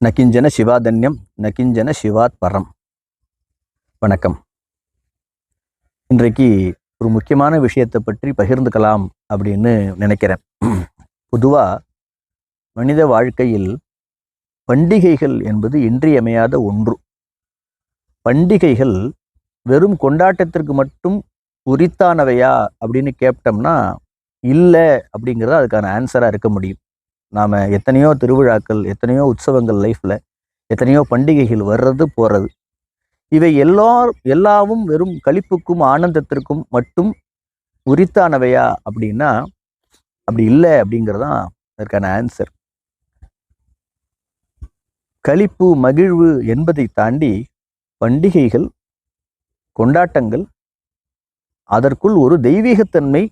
நகிஞ்சன சிவாதன்யம் நகிஞ்சன சிவாத் பரம். வணக்கம். இன்றைக்கு ஒரு முக்கியமான விஷயத்தை பற்றி பகிர்ந்துக்கலாம் அப்படின்னு நினைக்கிறேன். பொதுவாக மனித வாழ்க்கையில் பண்டிகைகள் என்பது இன்றியமையாத ஒன்று. பண்டிகைகள் வெறும் கொண்டாட்டத்திற்கு மட்டும் உரித்தானவையா அப்படின்னு கேட்டோம்னா இல்லை அப்படிங்கிறது அதுக்கான ஆன்சராக இருக்க முடியும். நாம் எத்தனையோ திருவிழாக்கள், எத்தனையோ உற்சவங்கள், லைஃப்பில் எத்தனையோ பண்டிகைகள் வர்றது போகிறது. இவை எல்லாவும் வெறும் களிப்புக்கும் ஆனந்தத்திற்கும் மட்டும் உரித்தானவையா அப்படின்னா அப்படி இல்லை அப்படிங்கிறதான் அதற்கான ஆன்சர். களிப்பு, மகிழ்வு என்பதை தாண்டி பண்டிகைகள், கொண்டாட்டங்கள், அதற்குள் ஒரு தெய்வீகத்தன்மை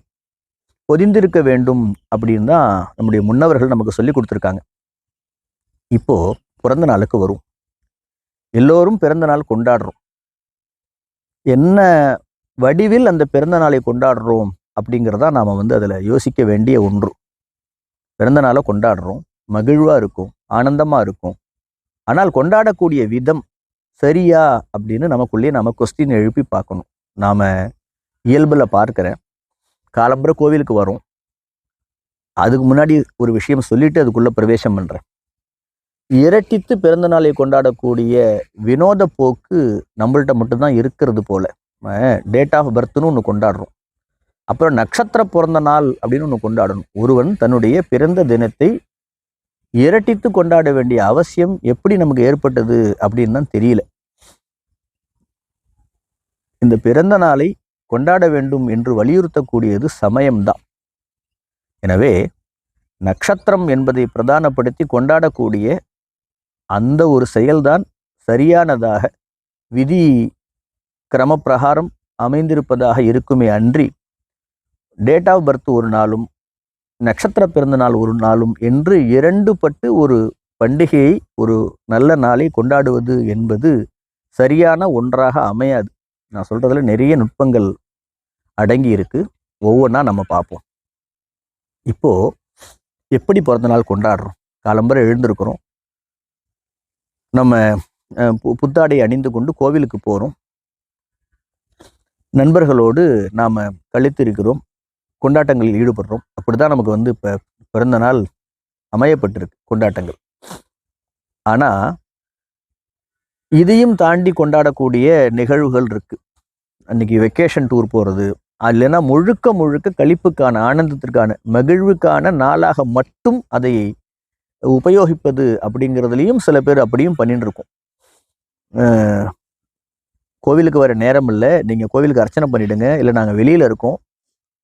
பொதிந்திருக்க வேண்டும் அப்படின்னு தான் நம்முடைய முன்னவர்கள் நமக்கு சொல்லி கொடுத்துருக்காங்க. இப்போ பிறந்த நாளுக்கு வரும். எல்லோரும் பிறந்த நாள் கொண்டாடுறோம். என்ன வடிவில் அந்த பிறந்த நாளை கொண்டாடுறோம் அப்படிங்கிறதா நாம் அதில் யோசிக்க வேண்டிய ஒன்று. பிறந்த நாளை கொண்டாடுறோம், மகிழ்வாக இருக்கும், ஆனந்தமாக இருக்கும். ஆனால் கொண்டாடக்கூடிய விதம் சரியா அப்படின்னு நமக்குள்ளேயே நம்ம கொஸ்டின் எழுப்பி பார்க்கணும். நாம் இயல்பில் பார்க்குறேன், காலம்புரை கோவிலுக்கு வரும். அதுக்கு முன்னாடி ஒரு விஷயம் சொல்லிட்டு அதுக்குள்ளே பிரவேசம் பண்ணுறேன். இரட்டித்து பிறந்த நாளை கொண்டாடக்கூடிய வினோத போக்கு நம்மள்கிட்ட மட்டும்தான் இருக்கிறது போல. டேட் ஆஃப் பர்த்னு ஒன்று கொண்டாடுறோம், அப்புறம் நட்சத்திர பிறந்த நாள் அப்படின்னு ஒன்று கொண்டாடணும். ஒருவன் தன்னுடைய பிறந்த தினத்தை இரட்டித்து கொண்டாட வேண்டிய அவசியம் எப்படி நமக்கு ஏற்பட்டது அப்படின்னு தான் தெரியல. இந்த பிறந்த நாளை கொண்டாட வேண்டும் என்று வலியுறுத்தக்கூடியது சமயம்தான். எனவே நட்சத்திரம் என்பதை பிரதானப்படுத்தி கொண்டாடக்கூடிய அந்த ஒரு செயல்தான் சரியானதாக, விதி கிரமப்பிரகாரம் அமைந்திருப்பதாக இருக்குமே அன்றி டேட் ஆஃப் பர்த் ஒரு நாளும் நட்சத்திர பிறந்த நாள் ஒரு நாளும் என்று இரண்டுபட்டு ஒரு பண்டிகையை, ஒரு நல்ல நாளை கொண்டாடுவது என்பது சரியான ஒன்றாக அமையாது. நான் சொல்றதுல நிறைய நுட்பங்கள் அடங்கி இருக்கு. ஒவ்வொன்றா நம்ம பார்ப்போம். இப்போ எப்படி பிறந்த நாள் கொண்டாடுறோம்? காலம்பரை எழுந்திருக்கிறோம், நம்ம புத்தாடை அணிந்து கொண்டு கோவிலுக்கு போகிறோம், நண்பர்களோடு நாம் கழித்திருக்கிறோம், கொண்டாட்டங்களில் ஈடுபடுறோம். அப்படிதான் நமக்கு இப்போ பிறந்த நாள் அமையப்பட்டிருக்கு, கொண்டாட்டங்கள். ஆனால் இதையும் தாண்டி கொண்டாடக்கூடிய நிகழ்வுகள் இருக்கு. அன்னைக்கு வெக்கேஷன் டூர் போகிறது, இல்லைன்னா முழுக்க களிப்புக்கான, ஆனந்தத்திற்கான, மகிழ்வுக்கான நாளாக மட்டும் அதை உபயோகிப்பது அப்படிங்கிறதுலையும் சில பேர் அப்படியும் பண்ணிட்டு இருக்கோம். கோவிலுக்கு வர நேரம் இல்லை, நீங்கள் கோவிலுக்கு அர்ச்சனை பண்ணிவிடுங்க, இல்லை நாங்கள் வெளியில் இருக்கோம்,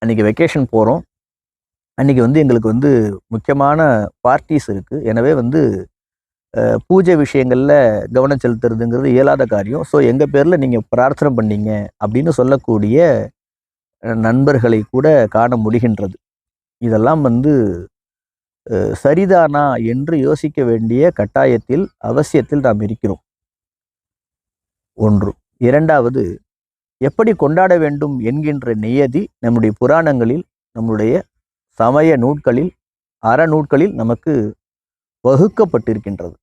அன்றைக்கி வெக்கேஷன் போகிறோம், அன்றைக்கி எங்களுக்கு முக்கியமான பார்ட்டிஸ் இருக்குது, எனவே பூஜை விஷயங்களில் கவனம் செலுத்துறதுங்கிறது இயலாத காரியம், ஸோ எங்கள் பேரில் நீங்கள் பிரார்த்தனை பண்ணீங்க அப்படின்னு சொல்லக்கூடிய நண்பர்களை கூட காண முடிகின்றது. இதெல்லாம் சரிதானா என்று யோசிக்க வேண்டிய கட்டாயத்தில், அவசியத்தில் நாம் இருக்கிறோம். ஒன்று. இரண்டாவது, எப்படி கொண்டாட வேண்டும் என்கின்ற நியதி நம்முடைய புராணங்களில், நம்முடைய சமய நூட்களில், அறநூட்களில் நமக்கு வகுக்கப்பட்டிருக்கின்றது.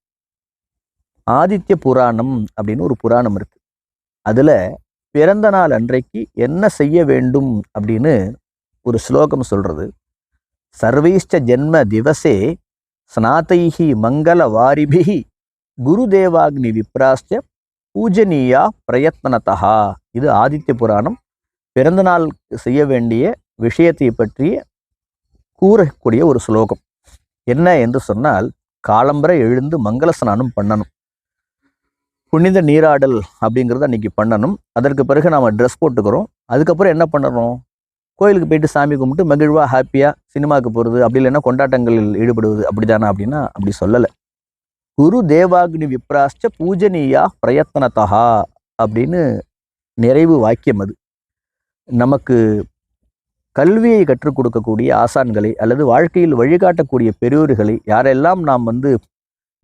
ஆதித்ய புராணம் அப்படின்னு ஒரு புராணம் இருக்கு. அதுல பிறந்த நாள் அன்றைக்கு என்ன செய்ய வேண்டும் அப்படின்னு ஒரு ஸ்லோகம் சொல்றது. சர்வைஷ்ட ஜென்ம திவசே ஸ்நாதைஹி மங்கள வாரிபிஹி குருதேவாக்னி விப்ராஸ்ட பூஜனீயா பிரயத்னதா. இது ஆதித்ய புராணம். பிறந்த நாள் செய்ய வேண்டிய விஷயத்தை பற்றி கூறக்கூடிய ஒரு ஸ்லோகம். என்ன என்று சொன்னால், காலம்பரை எழுந்து மங்கள ஸ்நானம் பண்ணணும், புனித நீராடல் அப்படிங்கிறத அன்றைக்கி பண்ணணும். அதற்கு பிறகு நாம் ட்ரெஸ் போட்டுக்கிறோம். அதுக்கப்புறம் என்ன பண்ணணும்? கோயிலுக்கு போயிட்டு சாமி கும்பிட்டு மகிழ்வாக ஹாப்பியாக சினிமாவுக்கு போகிறது, அப்படி இல்லைன்னா கொண்டாட்டங்களில் ஈடுபடுவது, அப்படிதானா அப்படின்னா அப்படி சொல்லலை. குரு தேவாக்னி விப்ராஸ்ட பூஜனீயா பிரயத்னதா அப்படின்னு நிறைவு வாக்கியம். அது நமக்கு கல்வியை கற்றுக் கொடுக்கக்கூடிய ஆசான்களை அல்லது வாழ்க்கையில் வழிகாட்டக்கூடிய பெரியோர்களை யாரெல்லாம் நாம்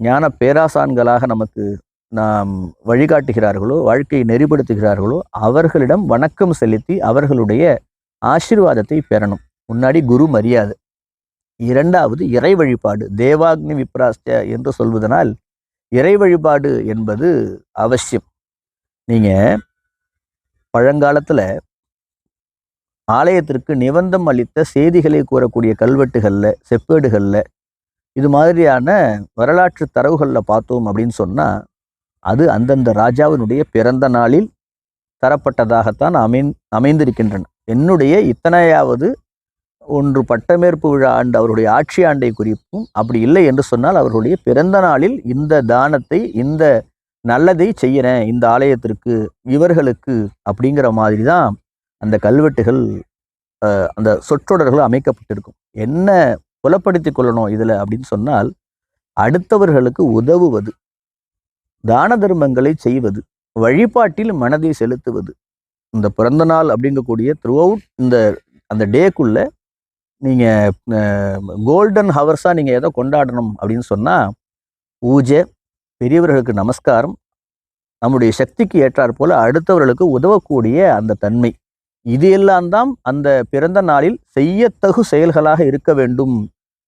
ஞான பேராசான்களாக நமக்கு நாம் வழிகாட்டுகிறார்களோ, வாழ்க்கையை நெறிப்படுத்துகிறார்களோ, அவர்களிடம் வணக்கம் செலுத்தி அவர்களுடைய ஆசீர்வாதத்தை பெறணும். முன்னாடி குரு மரியாதை, இரண்டாவது இறை வழிபாடு. தேவாக்னி விப்ராஸ்ட என்று சொல்வதனால் இறை வழிபாடு என்பது அவசியம். நீங்க பழங்காலத்துல ஆலயத்திற்கு நிபந்தம் அளித்த செய்திகளை கூறக்கூடிய கல்வெட்டுகள்ல, செப்பேடுகள்ல, இது மாதிரியான வரலாற்று தரவுகள்ல பார்த்தோம் அப்படின்னு சொன்னா, அது அந்தந்த ராஜாவினுடைய பிறந்த நாளில் தரப்பட்டதாகத்தான் அமைந்திருக்கின்றன. என்னுடைய இத்தனையாவது ஒன்று பட்டமேற்பு விழா ஆண்டு அவருடைய ஆட்சி ஆண்டை குறிப்பும், அப்படி இல்லை என்று சொன்னால் அவர்களுடைய பிறந்த நாளில் இந்த தானத்தை, இந்த நல்லதை செய்யறேன் இந்த ஆலயத்திற்கு, இவர்களுக்கு, அப்படிங்கிற மாதிரி தான் அந்த கல்வெட்டுகள், அந்த சொற்றொடர்கள் அமைக்கப்பட்டிருக்கும். என்ன புலப்படுத்தி கொள்ளணும் இதுல அப்படின்னு சொன்னால், அடுத்தவர்களுக்கு உதவுவது, தான தர்மங்களை செய்வது, வழிபாட்டில் மனதை செலுத்துவது. இந்த பிறந்த நாள் அப்படிங்கக்கூடிய த்ரூ அவுட் இந்த அந்த டேக்குள்ள நீங்க கோல்டன் ஹவர்ஸா நீங்க எதை கொண்டாடணும் அப்படின்னு சொன்னா, பூஜை, பெரியவர்களுக்கு நமஸ்காரம், நம்முடைய சக்திக்கு ஏற்றாற் போல அடுத்தவர்களுக்கு உதவக்கூடிய அந்த தன்மை, இது எல்லாம் தான் அந்த பிறந்த நாளில் செய்யத்தகு செயல்களாக இருக்க வேண்டும்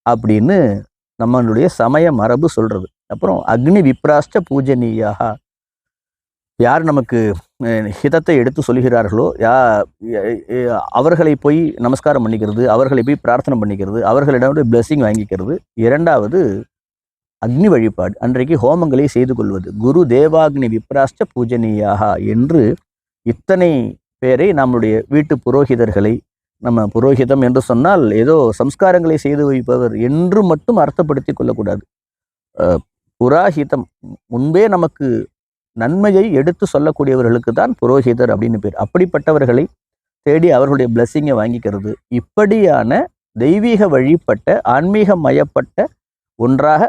அப்படின்னு நம்மளுடைய சமய மரபு சொல்றது. அப்புறம் அக்னி விப்ராஷ்ட பூஜனீயாக, யார் நமக்கு ஹிதத்தை எடுத்து சொல்கிறார்களோ அவர்களை போய் நமஸ்காரம் பண்ணிக்கிறது, அவர்களை போய் பிரார்த்தனை பண்ணிக்கிறது, அவர்களிடம் பிளெஸிங் வாங்கிக்கிறது. இரண்டாவது அக்னி வழிபாடு, அன்றைக்கு ஹோமங்களை செய்து கொள்வது. குரு தேவாக்னி விப்ராஷ்ட பூஜனீயாக என்று இத்தனை பேரை நம்முடைய வீட்டு புரோகிதர்களை, நம்ம புரோகிதம் என்று சொன்னால் ஏதோ சம்ஸ்காரங்களை செய்து வைப்பவர் என்று மட்டும் அர்த்தப்படுத்தி கொள்ளக்கூடாது. புராஹிதம், முன்பே நமக்கு நன்மையை எடுத்து சொல்லக்கூடியவர்களுக்கு தான் புரோகிதர் அப்படின்னு பேர். அப்படிப்பட்டவர்களை தேடி அவர்களுடைய பிளெஸிங்கை வாங்கிக்கிறது. இப்படியான தெய்வீக வழிபட்ட, ஆன்மீக மயப்பட்ட ஒன்றாக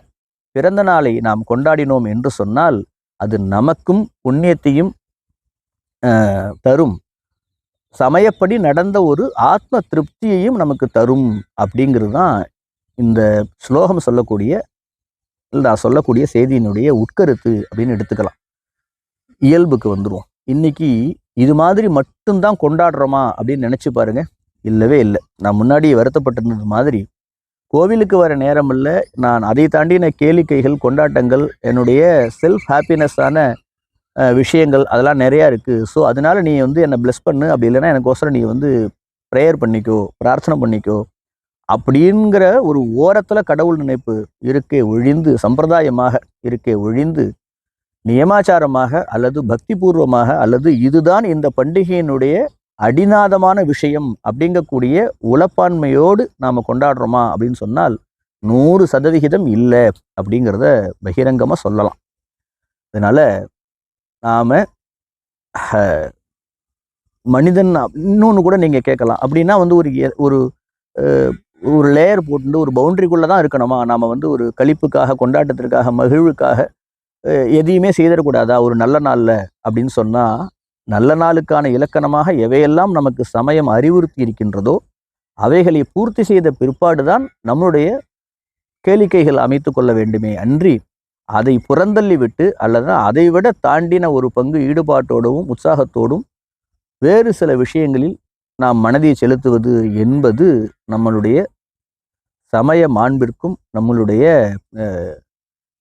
பிறந்த நாளை நாம் கொண்டாடினோம் என்று சொன்னால், அது நமக்கும் புண்ணியத்தையும் தரும், சமயப்படி நடந்த ஒரு ஆத்ம திருப்தியையும் நமக்கு தரும். அப்படிங்கிறது தான் இந்த ஸ்லோகம் சொல்லக்கூடிய, நான் சொல்லக்கூடிய செய்தியினுடைய உட்கருத்து அப்படின்னு எடுத்துக்கலாம். இயல்புக்கு வந்துடுவோம். இன்னைக்கு இது மாதிரி மட்டும்தான் கொண்டாடுறோமா அப்படின்னு நினைச்சு பாருங்க. இல்லவே இல்லை. நான் முன்னாடி வருத்தப்பட்டிருந்தது மாதிரி, கோவிலுக்கு வர நேரம் இல்லை, நான் அதை தாண்டின கேளிக்கைகள், கொண்டாட்டங்கள், என்னுடைய செல்ஃப் ஹாப்பினஸ்ஸான விஷயங்கள் அதெல்லாம் நிறையா இருக்குது. ஸோ அதனால நீ என்னை பிளெஸ் பண்ணு, அப்படி இல்லைன்னா எனக்கோசரம் நீ ப்ரேயர் பண்ணிக்கோ, பிரார்த்தனை பண்ணிக்கோ அப்படிங்கிற ஒரு ஓரத்தில் கடவுள் நினைப்பு இருக்கே ஒழிந்து, சம்பிரதாயமாக இருக்கே ஒழிந்து, நியமாச்சாரமாக அல்லது பக்தி பூர்வமாக அல்லது இதுதான் இந்த பண்டிகையினுடைய அடிநாதமான விஷயம் அப்படிங்கக்கூடிய உளப்பான்மையோடு நாம் கொண்டாடுறோமா அப்படின்னு சொன்னால் 100% இல்லை அப்படிங்கிறத பகிரங்கமாக சொல்லலாம். அதனால நாம் மனிதன், இன்னொன்று கூட நீங்கள் கேட்கலாம், அப்படின்னா ஒரு ஒரு லேயர் போட்டு ஒரு பவுண்டரிக்குள்ளே தான் இருக்கணுமா, நாம் ஒரு களிப்புக்காக, கொண்டாட்டத்திற்காக, மகிழ்வுக்காக எதையுமே செய்திடக்கூடாதா ஒரு நல்ல நாளில் அப்படின்னு சொன்னால், நல்ல நாளுக்கான இலக்கணமாக எவையெல்லாம் நமக்கு சமயம் அறிவுறுத்தி இருக்கின்றதோ அவைகளை பூர்த்தி செய்த பிற்பாடுதான் நம்முடைய கேளிக்கைகள் அமைத்து கொள்ள வேண்டுமே அன்றி, அதை புறந்தள்ளி விட்டு அல்லது அதை விட தாண்டின ஒரு பங்கு ஈடுபாட்டோடும் உற்சாகத்தோடும் வேறு சில விஷயங்களில் நாம் மனதை செலுத்துவது என்பது நம்மளுடைய சமய மாண்பிற்கும், நம்மளுடைய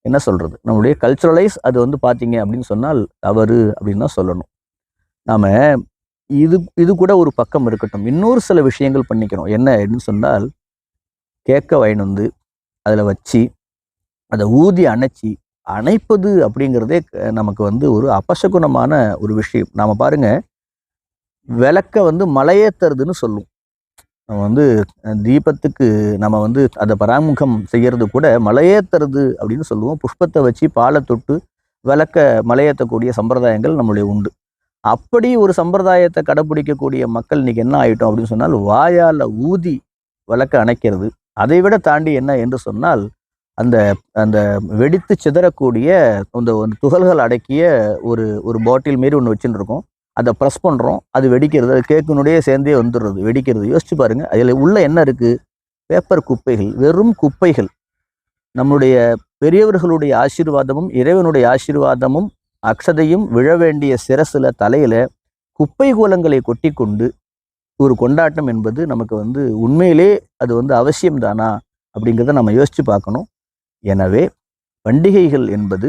என்ன சொல்றது, நம்மளுடைய கல்ச்சுரலைஸ் அது பார்த்தீங்க அப்படின்னு சொன்னால் தவறு அப்படின்னு தான் சொல்லணும். நாம இது கூட ஒரு பக்கம் இருக்கட்டும், இன்னொரு சில விஷயங்கள் பண்ணிக்கிறோம். என்ன அப்படின்னு சொன்னால், கேக்க வாங்கிட்டு அதில் வச்சு அதை ஊதி அணைப்பது அப்படிங்கிறதே நமக்கு ஒரு அபசகுணமான ஒரு விஷயம். நாம் பாருங்க, விளக்க மலையேற்றுறதுன்னு சொல்லுவோம். நம்ம தீபத்துக்கு நம்ம அதை பராமுகம் செய்யறது கூட மலையேற்றுறது அப்படின்னு சொல்லுவோம். புஷ்பத்தை வச்சு பாலை தொட்டு விளக்க மலையேற்றக்கூடிய சம்பிரதாயங்கள் நம்மளுடைய உண்டு. அப்படி ஒரு சம்பிரதாயத்தை கடைப்பிடிக்கக்கூடிய மக்கள் இன்னைக்கு என்ன ஆயிட்டோம் அப்படின்னு சொன்னால், வாயால் ஊதி விளக்க அணைக்கிறது. அதை விட தாண்டி என்ன என்று சொன்னால், அந்த அந்த வெடித்து சிதறக்கூடிய அந்த துகள்கள் அடக்கிய ஒரு பாட்டில் மாரி ஒன்று வச்சுட்டு இருக்கோம். அதை ப்ரெஸ் பண்ணுறோம், அது வெடிக்கிறது, அது கேக்கினுடைய சேர்ந்தே வந்துடுறது, வெடிக்கிறது. யோசிச்சு பாருங்க, அதில் உள்ள என்ன இருக்கு? பேப்பர் குப்பைகள், வெறும் குப்பைகள். நம்முடைய பெரியவர்களுடைய ஆசீர்வாதமும் இறைவனுடைய ஆசீர்வாதமும் அக்ஷதையும் விழ வேண்டிய சிரசுல, தலையில குப்பை கூலங்களை கொட்டி கொண்டு ஒரு கொண்டாட்டம் என்பது நமக்கு உண்மையிலே அது அவசியம்தானா அப்படிங்கிறத நம்ம யோசிச்சு பார்க்கணும். எனவே பண்டிகைகள் என்பது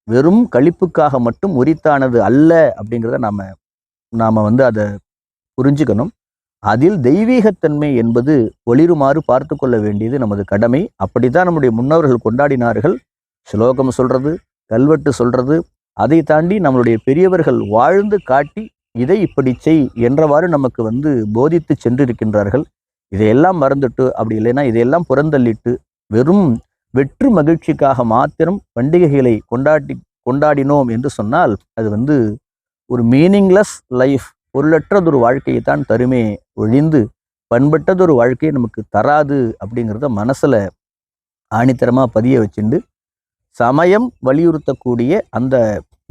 வெறும் களிப்புக்காக மட்டும் உரித்தானது அல்ல அப்படிங்கிறத நாம வந்து அதை புரிஞ்சுக்கணும். அதில் தெய்வீகத்தன்மை என்பது ஒளிருமாறு பார்த்து கொள்ள வேண்டியது நமது கடமை. அப்படித்தான் நம்முடைய முன்னோர்கள் கொண்டாடினார்கள். ஸ்லோகம் சொல்றது, கல்வெட்டு சொல்றது, அதை தாண்டி நம்மளுடைய பெரியவர்கள் வாழ்ந்து காட்டி இதை இப்படி செய் என்றவாறு நமக்கு வந்து போதித்து சென்றிருக்கின்றார்கள். இதையெல்லாம் மறந்துட்டு, அப்படி இல்லைன்னா இதையெல்லாம் புறந்தள்ளிட்டு வெறும் வெற்று மகிழ்ச்சிக்காக மாத்திரம் பண்டிகைகளை கொண்டாடினோம் என்று சொன்னால் அது வந்து ஒரு மீனிங்லெஸ் லைஃப், பொருளற்றதொரு வாழ்க்கையை தான் தருமே ஒழிந்து பண்பட்டதொரு வாழ்க்கையை நமக்கு தராது அப்படிங்கிறத மனசுல ஆணித்தரமா பதிய வச்சுண்டு சமயம் வலியுறுத்தக்கூடிய அந்த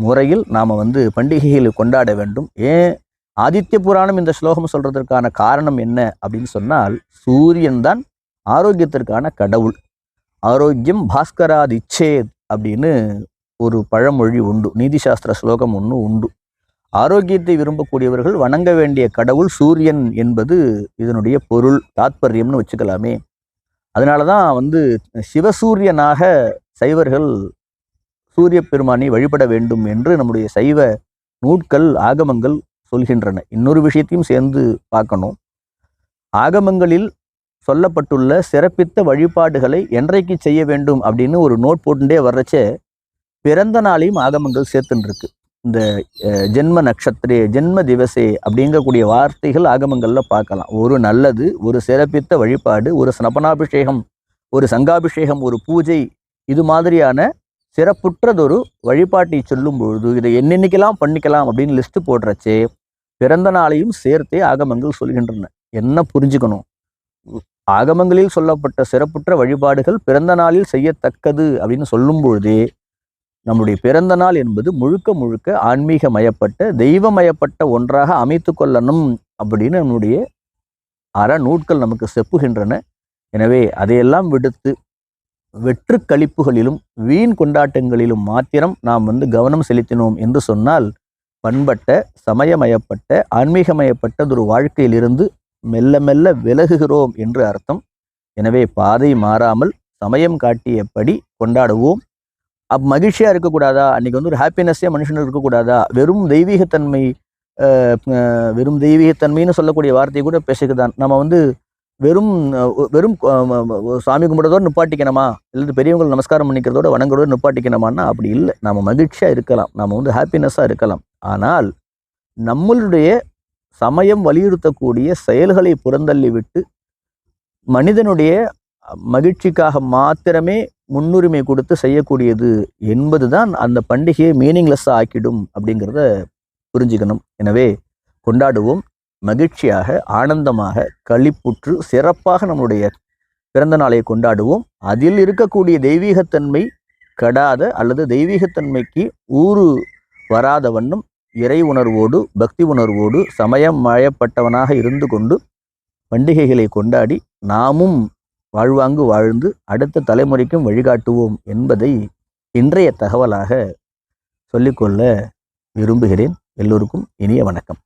முறையில் நாம வந்து பண்டிகைகளை கொண்டாட வேண்டும். ஏன் ஆதித்ய புராணம் இந்த ஸ்லோகம் சொல்றதற்கான காரணம் என்ன அப்படின்னு சொன்னால், சூரியன் தான் ஆரோக்கியத்திற்கான கடவுள். ஆரோக்கியம் பாஸ்கராத் இச்சேத் அப்படின்னு ஒரு பழமொழி உண்டு, நீதிசாஸ்திர ஸ்லோகம் ஒன்று உண்டு. ஆரோக்கியத்தை விரும்பக்கூடியவர்கள் வணங்க வேண்டிய கடவுள் சூரியன் என்பது இதனுடைய பொருள், தாத்பரியம்னு வச்சுக்கலாமே. அதனாலதான் வந்து சிவசூரியனாக சைவர்கள் சூரிய பெருமானை வழிபட வேண்டும் என்று நம்முடைய சைவ நூட்கள் ஆகமங்கள் சொல்கின்றன. இன்னொரு விஷயத்தையும் சேர்ந்து பார்க்கணும். ஆகமங்களில் சொல்லப்பட்டுள்ள சிறப்பித்த வழிபாடுகளை என்றைக்கு செய்ய வேண்டும் அப்படின்னு ஒரு நோட் போட்டுட்டே வர்றச்ச பிறந்த நாளையும் ஆகமங்கள் சேர்த்துன்னு இருக்கு. இந்த ஜென்ம நட்சத்திரே, ஜென்ம திவசே அப்படிங்கக்கூடிய வார்த்தைகள் ஆகமங்கள்ல பார்க்கலாம். ஒரு நல்லது, ஒரு சிறப்பித்த வழிபாடு, ஒரு ஸ்நபனாபிஷேகம், ஒரு சங்காபிஷேகம், ஒரு பூஜை, இது மாதிரியான சிறப்புற்றதொரு வழிபாட்டை சொல்லும் பொழுது இதை என்னென்னைக்கெல்லாம் பண்ணிக்கலாம் அப்படின்னு லிஸ்ட் போடுறச்சே பிறந்த நாளையும் சேர்த்தே ஆகமங்கள் சொல்கின்றன. என்ன புரிஞ்சுக்கணும், ஆகமங்களில் சொல்லப்பட்ட சிறப்புற்ற வழிபாடுகள் பிறந்த நாளில் செய்யத்தக்கது அப்படின்னு சொல்லும் பொழுதே நம்முடைய பிறந்த நாள் என்பது முழுக்க முழுக்க ஆன்மீகமயப்பட்ட தெய்வமயப்பட்ட ஒன்றாக அமைத்து கொள்ளணும் அப்படின்னு நம்முடைய அறநூட்கள் நமக்கு செப்புகின்றன. எனவே அதையெல்லாம் விடுத்து வெற்று கழிப்புகளிலும் வீண் கொண்டாட்டங்களிலும் மாத்திரம் நாம் வந்து கவனம் செலுத்தினோம் என்று சொன்னால் பண்பட்ட சமயமயப்பட்ட ஆன்மீகமயப்பட்டதொரு வாழ்க்கையிலிருந்து மெல்ல மெல்ல விலகுகிறோம் என்று அர்த்தம். எனவே பாதை மாறாமல் சமயம் காட்டியபடி கொண்டாடுவோம். மகிழ்ச்சியாக இருக்கக்கூடாதா, அன்றைக்கி வந்து ஒரு ஹாப்பினஸ்ஸே மனுஷனுக்கு இருக்கக்கூடாதா, வெறும் தெய்வீகத்தன்மைன்னு சொல்லக்கூடிய வார்த்தையை கூட பேசுக்குதான். நம்ம வந்து வெறும் வெறும் சாமி கும்பிட்றதோடு நிப்பாட்டிக்கணுமா, இல்லை பெரியவங்களை நமஸ்காரம் பண்ணிக்கிறதோட வணங்குறதோடு நிப்பாட்டிக்கணுமான்னா அப்படி இல்லை. நம்ம மகிழ்ச்சியாக இருக்கலாம், நம்ம வந்து ஹாப்பினஸ்ஸாக இருக்கலாம். ஆனால் நம்மளுடைய சமயம் வலியுறுத்தக்கூடிய செயல்களை புறந்தள்ளி விட்டு மனிதனுடைய மகிழ்ச்சிக்காக மாத்திரமே முன்னுரிமை கொடுத்து செய்யக்கூடியது என்பது தான் அந்த பண்டிகையை மீனிங்லெஸ்ஸாக ஆக்கிடும் அப்படிங்கிறத புரிஞ்சுக்கணும். எனவே கொண்டாடுவோம், மகிழ்ச்சியாக, ஆனந்தமாக, களிப்புற்று சிறப்பாக நம்முடைய பிறந்த நாளை கொண்டாடுவோம். அதில் இருக்கக்கூடிய தெய்வீகத்தன்மை கெடாத அல்லது தெய்வீகத்தன்மைக்கு ஊறு வராத வண்ணம் இறை உணர்வோடு பக்தி உணர்வோடு சமயம் மயப்பட்டவனாக இருந்து கொண்டு பண்டிகைகளை கொண்டாடி நாமும் வாழ்வாங்கு வாழ்ந்து அடுத்த தலைமுறைக்கும் வழிகாட்டுவோம் என்பதை இன்றைய தகவலாக சொல்லிக்கொள்ள விரும்புகிறேன். எல்லோருக்கும் இனிய வணக்கம்.